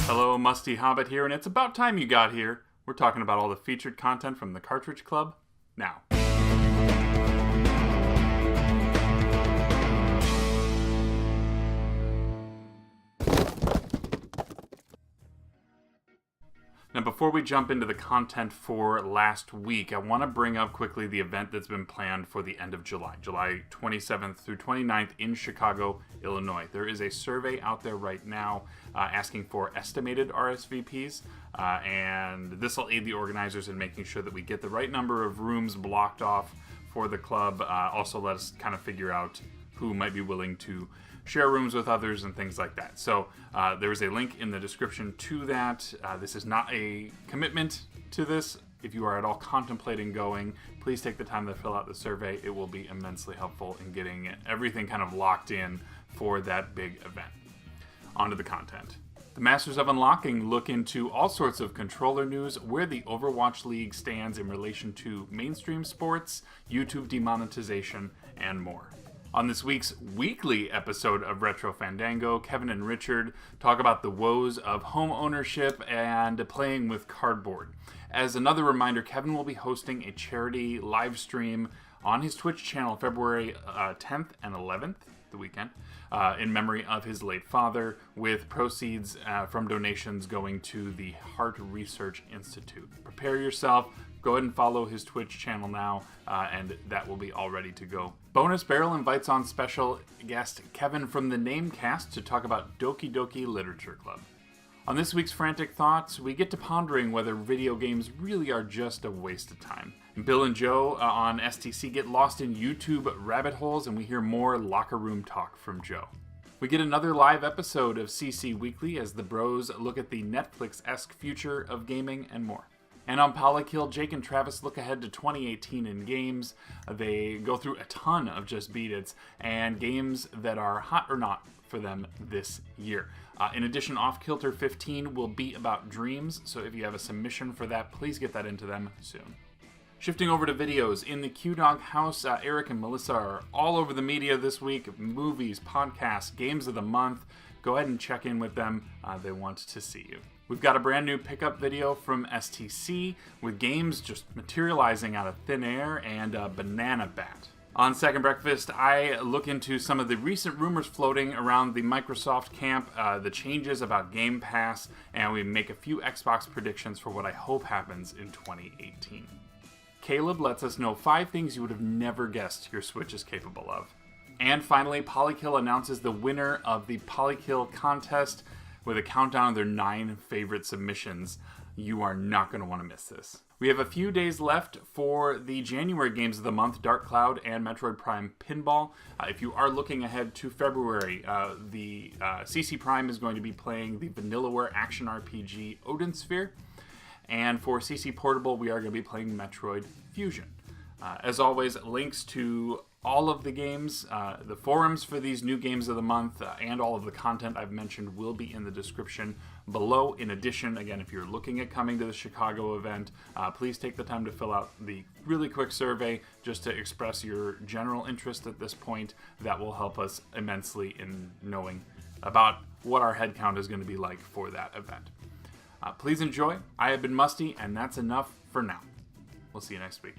Hello, MustyHobbit here, and it's about time you got here. We're talking about all the featured content from the Cartridge Club now. Now, before we jump into the content for last week, I want to bring up quickly the event that's been planned for the end of July, July 27th through 29th in Chicago, Illinois. There is a survey out there right now asking for estimated RSVPs, and this will aid the organizers in making sure that we get the right number of rooms blocked off for the club. Also let us kind of figure out who might be willing to share rooms with others and things like that. So there is a link in the description to that. This is not a commitment to this. If you are at all contemplating going, please take the time to fill out the survey. It will be immensely helpful in getting everything kind of locked in for that big event. On to the content. The Masters of Unlocking look into all sorts of controller news, where the Overwatch League stands in relation to mainstream sports, YouTube demonetization, and more. On this week's weekly episode of Retro Fandango, Kevin and Richard talk about the woes of home ownership and playing with cardboard. As another reminder, Kevin will be hosting a charity live stream on his Twitch channel February 10th and 11th, the weekend, in memory of his late father, with proceeds from donations going to the Heart Research Institute. Prepare yourself. Go ahead and follow his Twitch channel now, and that will be all ready to go. Bonus Barrel invites on special guest Kevin from the Namecast to talk about Doki Doki Literature Club. On this week's Frantic Thoughts, we get to pondering whether video games really are just a waste of time. Bill and Joe on STC get lost in YouTube rabbit holes, and we hear more locker room talk from Joe. We get another live episode of CC Weekly as the bros look at the Netflix-esque future of gaming and more. And on Polykill, Jake and Travis look ahead to 2018 in games. They go through a ton of Just Beat It's and games that are hot or not for them this year. In addition, Off Kilter 15 will be about dreams, so if you have a submission for that, please get that into them soon. Shifting over to videos, in the Q-Dog house, Eric and Melissa are all over the media this week. Movies, podcasts, games of the month. Go ahead and check in with them. They want to see you. We've got a brand new pickup video from STC with games just materializing out of thin air and a banana bat. On Second Breakfast, I look into some of the recent rumors floating around the Microsoft camp, the changes about Game Pass, and we make a few Xbox predictions for what I hope happens in 2018. Caleb lets us know 5 things you would have never guessed your Switch is capable of. And finally, Polykill announces the winner of the Polykill contest with a countdown of their 9 favorite submissions. You are not going to want to miss this. We have a few days left for the January games of the month, Dark Cloud and Metroid Prime Pinball. If you are looking ahead to February, the CC Prime is going to be playing the Vanillaware action RPG Odin Sphere. And for CC Portable, we are going to be playing Metroid Fusion. As always, links to all of the games, the forums for these new games of the month, and all of the content I've mentioned will be in the description below. In addition, again, if you're looking at coming to the Chicago event, please take the time to fill out the really quick survey just to express your general interest at this point. That will help us immensely in knowing about what our headcount is going to be like for that event. Please enjoy. I have been Musty, and that's enough for now. We'll see you next week.